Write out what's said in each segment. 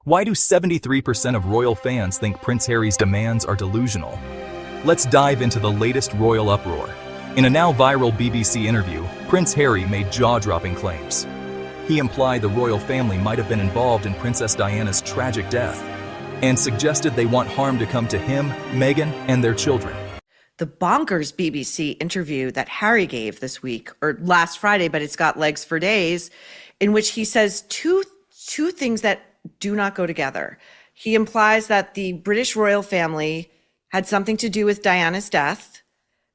Why do 73% of royal fans think Prince Harry's demands are delusional? Let's dive into the latest royal uproar. In a now viral BBC interview, Prince Harry made jaw-dropping claims. He implied the royal family might have been involved in Princess Diana's tragic death, and suggested they want harm to come to him, Meghan, and their children. The bonkers BBC interview that Harry gave this week, or last Friday, but it's got legs for days, in which he says two things that do not go together. He implies that the British royal family had something to do with Diana's death,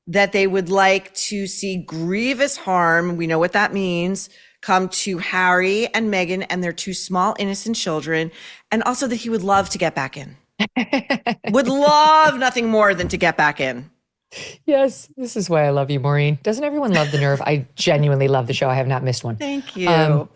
that they would like to see grievous harm, we know what that means, come to Harry and Meghan and their two small innocent children, and also that he would love to get back in. Would love nothing more than to get back in. Yes, this is why I love you, Maureen. Doesn't everyone love The Nerve? I genuinely love the show. I have not missed one. Thank you.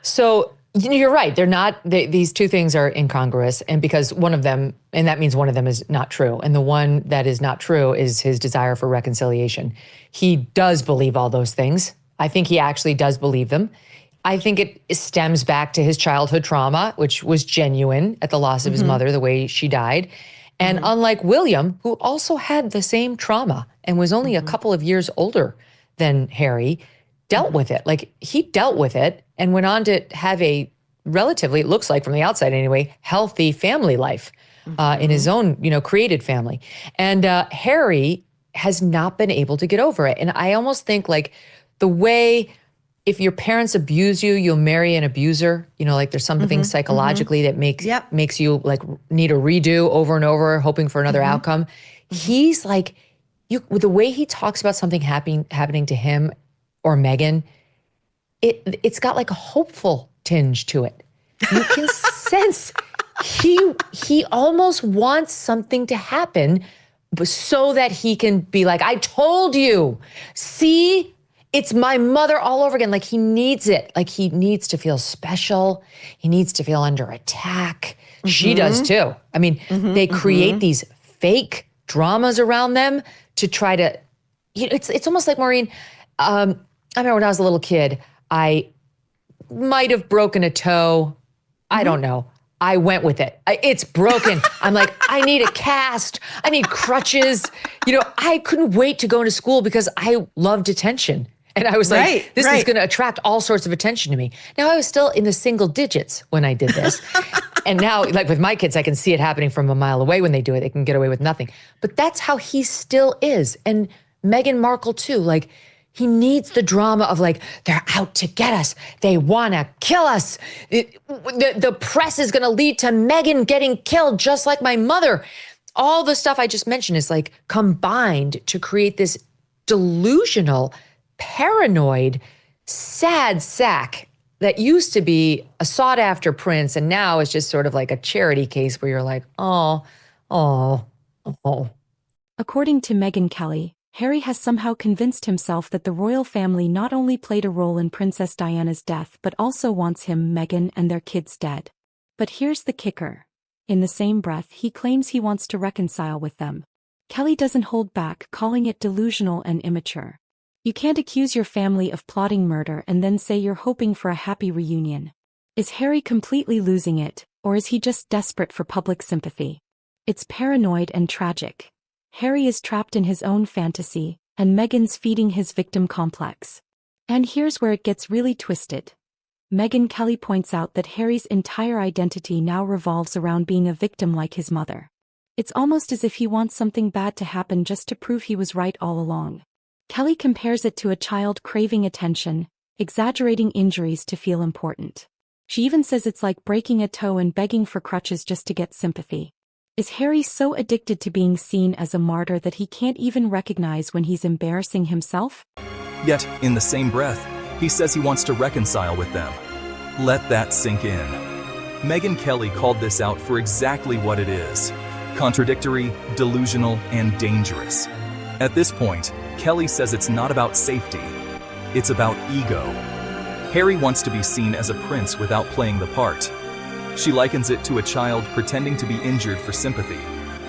So you're right. They're not, these two things are incongruous. And because one of them, and that means one of them is not true. And the one that is not true is his desire for reconciliation. He does believe all those things. I think he actually does believe them. I think it stems back to his childhood trauma, which was genuine at the loss of his mother, the way she died. And unlike William, who also had the same trauma and was only a couple of years older than Harry, dealt with it. Like, he dealt with it and went on to have a relatively, it looks like from the outside anyway, healthy family life in his own, created family. And Harry has not been able to get over it. And I almost think like the way, if your parents abuse you, you'll marry an abuser. Like there's something psychologically that makes you like need a redo over and over, hoping for another outcome. He's like, the way he talks about something happening to him or Meghan, it's got like a hopeful tinge to it. You can sense he almost wants something to happen so that he can be like, I told you, see? It's my mother all over again. Like, he needs it. Like, he needs to feel special. He needs to feel under attack. She does too. I mean, they create these fake dramas around them to try to, it's almost like, Maureen, I remember when I was a little kid, I might have broken a toe. I don't know. I went with it. It's broken. I'm like, I need a cast. I need crutches. I couldn't wait to go into school because I loved attention. And I was like, this is going to attract all sorts of attention to me. Now, I was still in the single digits when I did this. And now, like with my kids, I can see it happening from a mile away when they do it. They can get away with nothing. But that's how he still is. And Meghan Markle too. Like, he needs the drama of like, they're out to get us. They want to kill us. The press is going to lead to Meghan getting killed just like my mother. All the stuff I just mentioned is like combined to create this delusional, paranoid, sad sack that used to be a sought-after prince and now is just sort of like a charity case where you're like, oh. According to Megyn Kelly, Harry has somehow convinced himself that the royal family not only played a role in Princess Diana's death but also wants him, Meghan, and their kids dead. But here's the kicker. In the same breath, he claims he wants to reconcile with them. Kelly doesn't hold back, calling it delusional and immature. You can't accuse your family of plotting murder and then say you're hoping for a happy reunion. Is Harry completely losing it, or is he just desperate for public sympathy? It's paranoid and tragic. Harry is trapped in his own fantasy, and Meghan's feeding his victim complex. And here's where it gets really twisted. Megyn Kelly points out that Harry's entire identity now revolves around being a victim like his mother. It's almost as if he wants something bad to happen just to prove he was right all along. Kelly compares it to a child craving attention, exaggerating injuries to feel important. She even says it's like breaking a toe and begging for crutches just to get sympathy. Is Harry so addicted to being seen as a martyr that he can't even recognize when he's embarrassing himself? Yet, in the same breath, he says he wants to reconcile with them. Let that sink in. Megyn Kelly called this out for exactly what it is: contradictory, delusional, and dangerous. At this point, Kelly says it's not about safety, it's about ego. Harry wants to be seen as a prince without playing the part. She likens it to a child pretending to be injured for sympathy.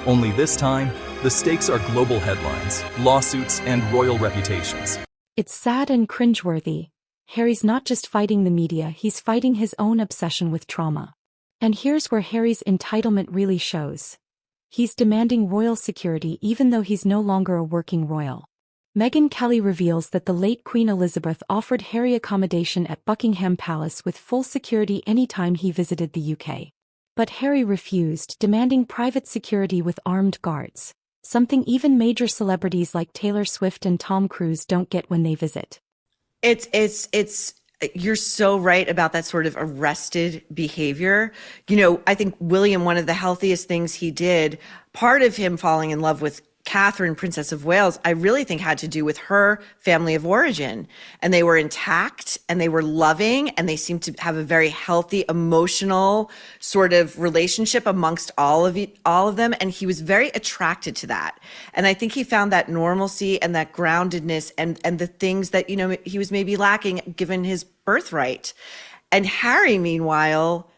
Only this time, the stakes are global headlines, lawsuits, and royal reputations. It's sad and cringeworthy. Harry's not just fighting the media, he's fighting his own obsession with trauma. And here's where Harry's entitlement really shows. He's demanding royal security even though he's no longer a working royal. Megyn Kelly reveals that the late Queen Elizabeth offered Harry accommodation at Buckingham Palace with full security anytime he visited the UK. But Harry refused, demanding private security with armed guards, something even major celebrities like Taylor Swift and Tom Cruise don't get when they visit. You're so right about that sort of arrested behavior. I think William, one of the healthiest things he did, part of him falling in love with Catherine, Princess of Wales, I really think had to do with her family of origin. And they were intact and they were loving and they seemed to have a very healthy, emotional sort of relationship amongst all of them. And he was very attracted to that. And I think he found that normalcy and that groundedness and the things that, he was maybe lacking given his birthright. And Harry, meanwhile,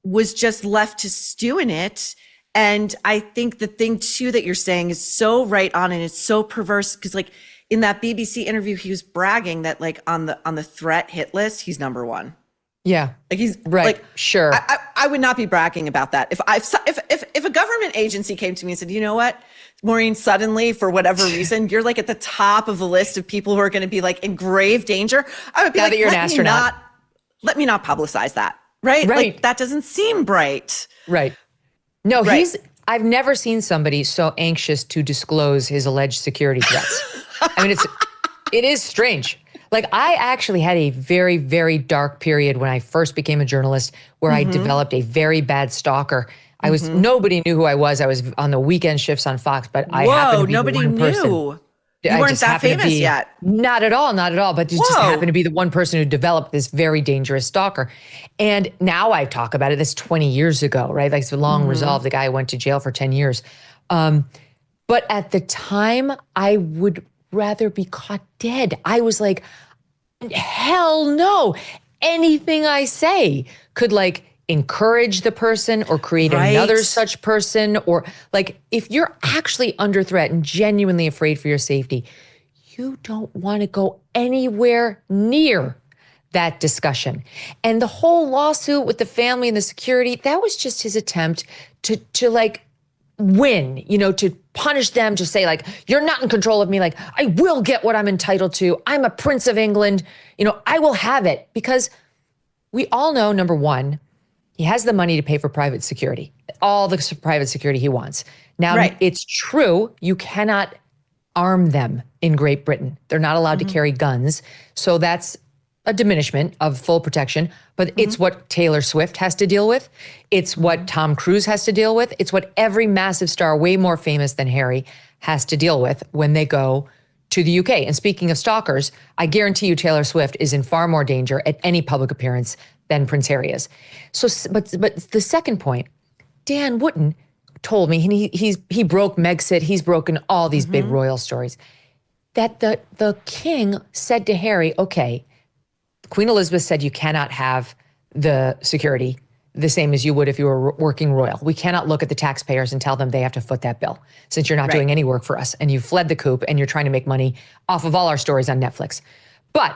was just left to stew in it. And I think the thing too that you're saying is so right on, and it's so perverse because like in that BBC interview, he was bragging that like on the threat hit list, he's number one. Yeah, like he's right. Like, sure. I would not be bragging about that if a government agency came to me and said, you know what, Maureen, suddenly for whatever reason you're like at the top of the list of people who are going to be like in grave danger. I would be now that you're an astronaut, let me not publicize that. Right. Like that doesn't seem right. Right. No, right. I've never seen somebody so anxious to disclose his alleged security threats. I mean, it is strange. Like I actually had a very, very dark period when I first became a journalist where I developed a very bad stalker. Nobody knew who I was. I was on the weekend shifts on Fox, but I happened to be nobody the one person. knew. You weren't that famous yet. Not at all. But just happened to be the one person who developed this very dangerous stalker. And now I talk about it. This 20 years ago, right? Like it's long resolved. The guy went to jail for 10 years. But at the time, I would rather be caught dead. I was like, hell no. Anything I say could like encourage the person or create another such person, or like if you're actually under threat and genuinely afraid for your safety, you don't want to go anywhere near that discussion. And the whole lawsuit with the family and the security, that was just his attempt to like win, to punish them, to say like, you're not in control of me. Like I will get what I'm entitled to. I'm a Prince of England. I will have it, because we all know, number one, he has the money to pay for private security, all the private security he wants. Now, It's true, you cannot arm them in Great Britain. They're not allowed to carry guns. So that's a diminishment of full protection. But it's what Taylor Swift has to deal with. It's what Tom Cruise has to deal with. It's what every massive star, way more famous than Harry, has to deal with when they go to the UK. And speaking of stalkers, I guarantee you Taylor Swift is in far more danger at any public appearance than Prince Harry is. So, but the second point, Dan Wootton told me, and he broke Megxit, he's broken all these big royal stories, that the king said to Harry, okay, Queen Elizabeth said you cannot have the security the same as you would if you were working royal. We cannot look at the taxpayers and tell them they have to foot that bill, since you're not doing any work for us and you fled the coop and you're trying to make money off of all our stories on Netflix. But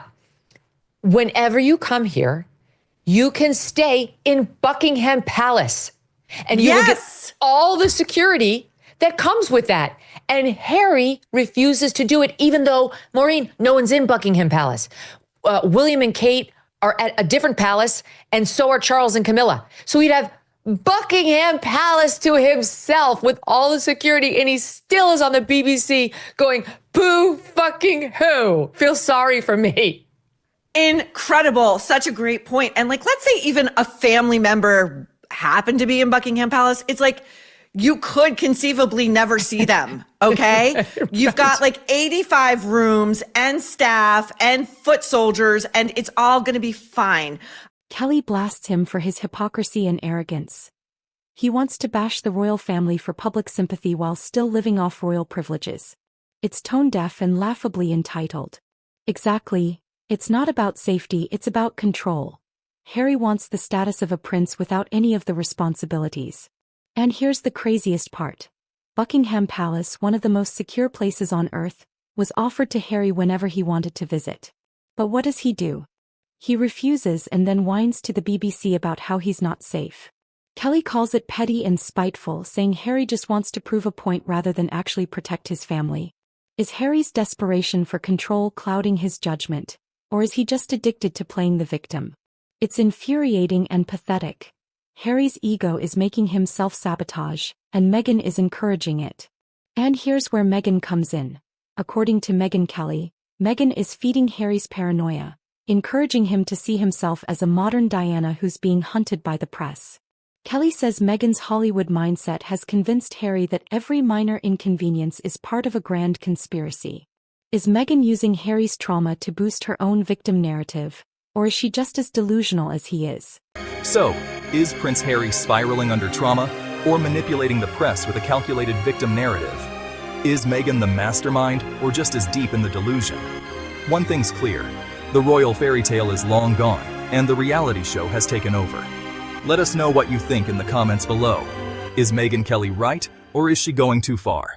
whenever you come here, you can stay in Buckingham Palace and you will get all the security that comes with that. And Harry refuses to do it, even though, Maureen, no one's in Buckingham Palace. William and Kate are at a different palace, and so are Charles and Camilla. So he'd have Buckingham Palace to himself with all the security, and he still is on the BBC going, boo fucking who? Feel sorry for me. Incredible. Such a great point. And like, let's say even a family member happened to be in Buckingham Palace. It's like, you could conceivably never see them, okay? You've got like 85 rooms and staff and foot soldiers, and it's all going to be fine. Kelly blasts him for his hypocrisy and arrogance. He wants to bash the royal family for public sympathy while still living off royal privileges. It's tone-deaf and laughably entitled. Exactly. It's not about safety, it's about control. Harry wants the status of a prince without any of the responsibilities. And here's the craziest part. Buckingham Palace, one of the most secure places on earth, was offered to Harry whenever he wanted to visit. But what does he do? He refuses and then whines to the BBC about how he's not safe. Kelly calls it petty and spiteful, saying Harry just wants to prove a point rather than actually protect his family. Is Harry's desperation for control clouding his judgment, or is he just addicted to playing the victim? It's infuriating and pathetic. Harry's ego is making him self-sabotage, and Meghan is encouraging it. And here's where Meghan comes in. According to Megyn Kelly, Meghan is feeding Harry's paranoia, encouraging him to see himself as a modern Diana who's being hunted by the press. Kelly says Meghan's Hollywood mindset has convinced Harry that every minor inconvenience is part of a grand conspiracy. Is Meghan using Harry's trauma to boost her own victim narrative, or is she just as delusional as he is? So, is Prince Harry spiraling under trauma or manipulating the press with a calculated victim narrative? Is Meghan the mastermind or just as deep in the delusion? One thing's clear, the royal fairy tale is long gone and the reality show has taken over. Let us know what you think in the comments below. Is Megyn Kelly right or is she going too far?